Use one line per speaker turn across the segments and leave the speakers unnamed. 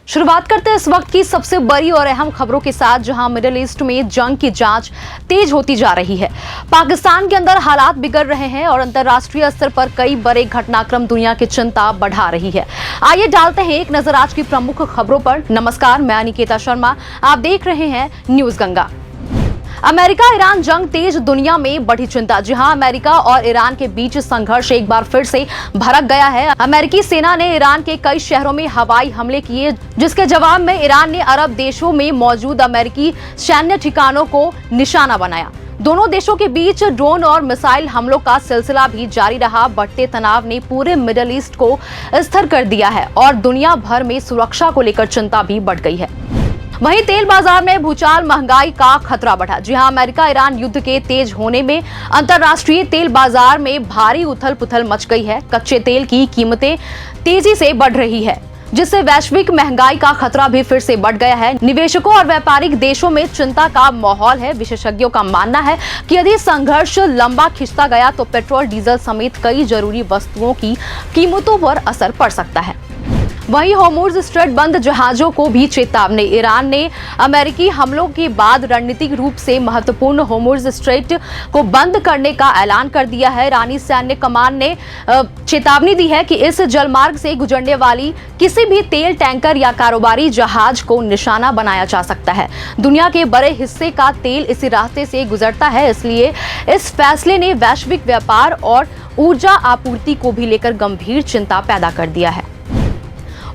शुरुआत करते हैं इस वक्त की सबसे बड़ी और अहम खबरों के साथ, जहां मिडिल ईस्ट में जंग की जांच तेज होती जा रही है। पाकिस्तान के अंदर हालात बिगड़ रहे हैं और अंतर्राष्ट्रीय स्तर पर कई बड़े घटनाक्रम दुनिया की चिंता बढ़ा रही है। आइए डालते हैं एक नजर आज की प्रमुख खबरों पर। नमस्कार, मैं अनिकेता शर्मा, आप देख रहे हैं न्यूज गंगा। अमेरिका ईरान जंग तेज, दुनिया में बढ़ी चिंता। जी हां, अमेरिका और ईरान के बीच संघर्ष एक बार फिर से भड़क गया है। अमेरिकी सेना ने ईरान के कई शहरों में हवाई हमले किए, जिसके जवाब में ईरान ने अरब देशों में मौजूद अमेरिकी सैन्य ठिकानों को निशाना बनाया। दोनों देशों के बीच ड्रोन और मिसाइल हमलों का सिलसिला भी जारी रहा। बढ़ते तनाव ने पूरे मिडिल ईस्ट को स्थिर कर दिया है और दुनिया भर में सुरक्षा को लेकर चिंता भी बढ़ गई है। वहीं तेल बाजार में भूचाल, महंगाई का खतरा बढ़ा। जी हां, अमेरिका ईरान युद्ध के तेज होने में अंतर्राष्ट्रीय तेल बाजार में भारी उथल पुथल मच गई है। कच्चे तेल की कीमतें तेजी से बढ़ रही है, जिससे वैश्विक महंगाई का खतरा भी फिर से बढ़ गया है। निवेशकों और व्यापारिक देशों में चिंता का माहौल है। विशेषज्ञों का मानना है कि यदि संघर्ष लंबा खिंचता गया तो पेट्रोल, डीजल समेत कई जरूरी वस्तुओं की कीमतों पर असर पड़ सकता है। वहीं होर्मुज़ स्ट्रेट बंद जहाजों को भी चेतावनी। ईरान ने अमेरिकी हमलों के बाद रणनीतिक रूप से महत्वपूर्ण होर्मुज़ स्ट्रेट को बंद करने का ऐलान कर दिया है। ईरानी सैन्य कमान ने चेतावनी दी है कि इस जलमार्ग से गुजरने वाली किसी भी तेल टैंकर या कारोबारी जहाज को निशाना बनाया जा सकता है। दुनिया के बड़े हिस्से का तेल इसी रास्ते से गुजरता है, इसलिए इस फैसले ने वैश्विक व्यापार और ऊर्जा आपूर्ति को भी लेकर गंभीर चिंता पैदा कर दिया है।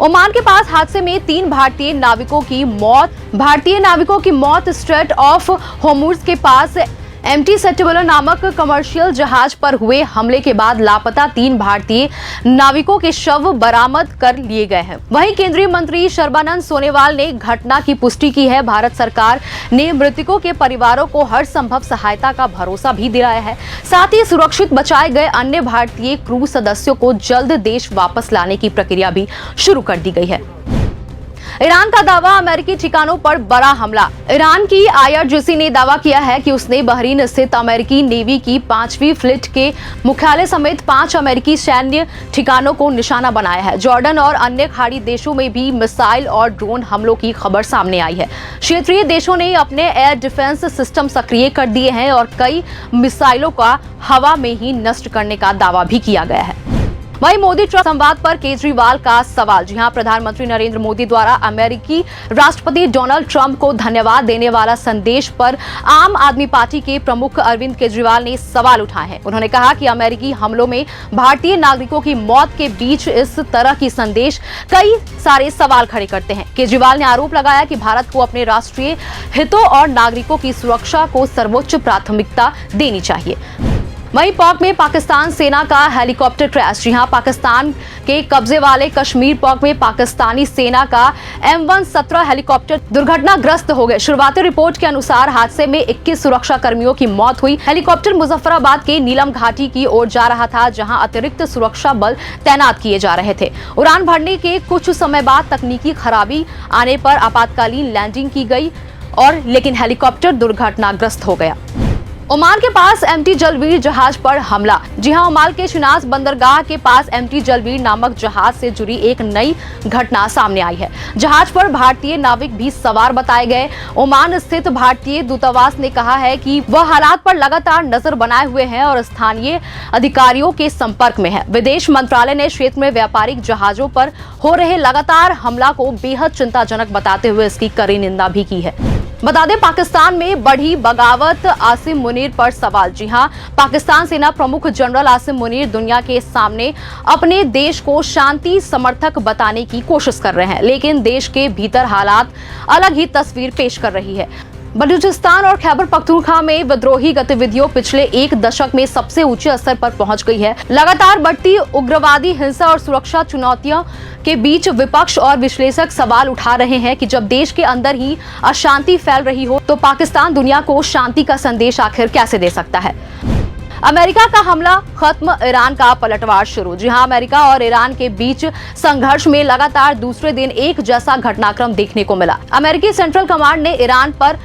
ओमान के पास हादसे में 3 भारतीय नाविकों की मौत। स्ट्रेट ऑफ होर्मुज़ के पास एमटी सेटेबलर नामक कमर्शियल जहाज पर हुए हमले के बाद लापता 3 भारतीय नाविकों के शव बरामद कर लिए गए हैं। वहीं केंद्रीय मंत्री सर्बानंद सोनोवाल ने घटना की पुष्टि की है। भारत सरकार ने मृतकों के परिवारों को हर संभव सहायता का भरोसा भी दिलाया है। साथ ही सुरक्षित बचाए गए अन्य भारतीय क्रू सदस्यों को जल्द देश वापस लाने की प्रक्रिया भी शुरू कर दी गई है। ईरान का दावा, अमेरिकी ठिकानों पर बड़ा हमला। ईरान की IRGC ने दावा किया है कि उसने बहरीन स्थित अमेरिकी नेवी की 5वीं फ्लीट के मुख्यालय समेत 5 अमेरिकी सैन्य ठिकानों को निशाना बनाया है। जॉर्डन और अन्य खाड़ी देशों में भी मिसाइल और ड्रोन हमलों की खबर सामने आई है। क्षेत्रीय देशों ने अपने एयर डिफेंस सिस्टम सक्रिय कर दिए हैं और कई मिसाइलों का हवा में ही नष्ट करने का दावा भी किया गया है। वहीं मोदी ट्रंप संवाद पर केजरीवाल का सवाल। जी हां, प्रधानमंत्री नरेंद्र मोदी द्वारा अमेरिकी राष्ट्रपति डोनाल्ड ट्रंप को धन्यवाद देने वाला संदेश पर आम आदमी पार्टी के प्रमुख अरविंद केजरीवाल ने सवाल उठाए हैं। उन्होंने कहा कि अमेरिकी हमलों में भारतीय नागरिकों की मौत के बीच इस तरह की संदेश कई सारे सवाल खड़े करते हैं। केजरीवाल ने आरोप लगाया कि भारत को अपने राष्ट्रीय हितों और नागरिकों की सुरक्षा को सर्वोच्च प्राथमिकता देनी चाहिए। वहीं पाक में पाकिस्तान सेना का हेलीकॉप्टर क्रैश। जी हां, पाकिस्तान के कब्जे वाले कश्मीर पाक में पाकिस्तानी सेना का M117 हेलीकॉप्टर दुर्घटनाग्रस्त हो गए। शुरुआती रिपोर्ट के अनुसार हादसे में 21 सुरक्षा कर्मियों की मौत हुई। हेलीकॉप्टर मुजफ्फराबाद के नीलम घाटी की ओर जा रहा था, जहां अतिरिक्त सुरक्षा बल तैनात किए जा रहे थे। उड़ान भरने के कुछ समय बाद तकनीकी खराबी आने पर आपातकालीन लैंडिंग की गई लेकिन हेलीकॉप्टर दुर्घटनाग्रस्त हो गया। ओमान के पास MT जलवीर जहाज पर हमला। जी हां, ओमान के शिनाज बंदरगाह के पास MT जलवीर नामक जहाज से जुड़ी एक नई घटना सामने आई है। जहाज पर भारतीय नाविक भी सवार बताए गए। ओमान स्थित भारतीय दूतावास ने कहा है कि वह हालात पर लगातार नजर बनाए हुए हैं और स्थानीय अधिकारियों के संपर्क में है। विदेश मंत्रालय ने क्षेत्र में व्यापारिक जहाजों पर हो रहे लगातार हमला को बेहद चिंताजनक बताते हुए इसकी कड़ी निंदा भी की है। बता दें, पाकिस्तान में बढ़ी बगावत, आसिम मुनीर पर सवाल। जी हां, पाकिस्तान सेना प्रमुख जनरल आसिम मुनीर दुनिया के सामने अपने देश को शांति समर्थक बताने की कोशिश कर रहे हैं, लेकिन देश के भीतर हालात अलग ही तस्वीर पेश कर रही है। बलूचिस्तान और खैबर पख्तूनख्वा में विद्रोही गतिविधियों पिछले 1 दशक में सबसे ऊंचे स्तर पर पहुंच गई है। लगातार बढ़ती उग्रवादी हिंसा और सुरक्षा चुनौतियों के बीच विपक्ष और विश्लेषक सवाल उठा रहे हैं कि जब देश के अंदर ही अशांति फैल रही हो तो पाकिस्तान दुनिया को शांति का संदेश आखिर कैसे दे सकता है। अमेरिका का हमला खत्म, ईरान का पलटवार शुरू। जी हां, अमेरिका और ईरान के बीच संघर्ष में लगातार दूसरे दिन एक जैसा घटनाक्रम देखने को मिला। अमेरिकी सेंट्रल कमांड ने ईरान पर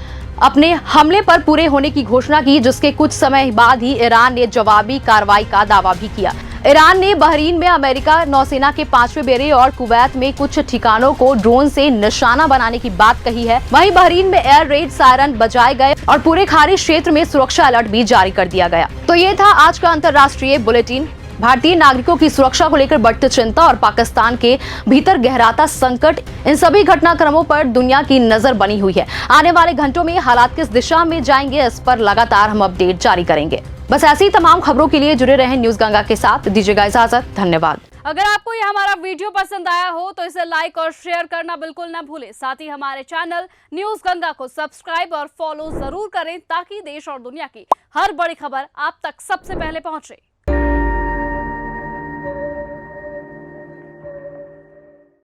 अपने हमले पर पूरे होने की घोषणा की, जिसके कुछ समय बाद ही ईरान ने जवाबी कार्रवाई का दावा भी किया। ईरान ने बहरीन में अमेरिका नौसेना के 5वें बेड़े और कुवैत में कुछ ठिकानों को ड्रोन से निशाना बनाने की बात कही है। वहीं बहरीन में एयर रेड सायरन बजाए गए और पूरे खाड़ी क्षेत्र में सुरक्षा अलर्ट भी जारी कर दिया गया। तो ये था आज का अंतर्राष्ट्रीय बुलेटिन। भारतीय नागरिकों की सुरक्षा को लेकर बढ़ती चिंता और पाकिस्तान के भीतर गहराता संकट, इन सभी घटनाक्रमों पर दुनिया की नजर बनी हुई है। आने वाले घंटों में हालात किस दिशा में जाएंगे, इस पर लगातार हम अपडेट जारी करेंगे। बस ऐसी तमाम खबरों के लिए जुड़े रहें न्यूज गंगा के साथ। दीजिएगा इजाजत, धन्यवाद।
अगर आपको ये हमारा वीडियो पसंद आया हो तो इसे लाइक और शेयर करना बिल्कुल ना भूलें। साथ ही हमारे चैनल न्यूज गंगा को सब्सक्राइब और फॉलो जरूर करें ताकि देश और दुनिया की हर बड़ी खबर आप तक सबसे पहले पहुंचे।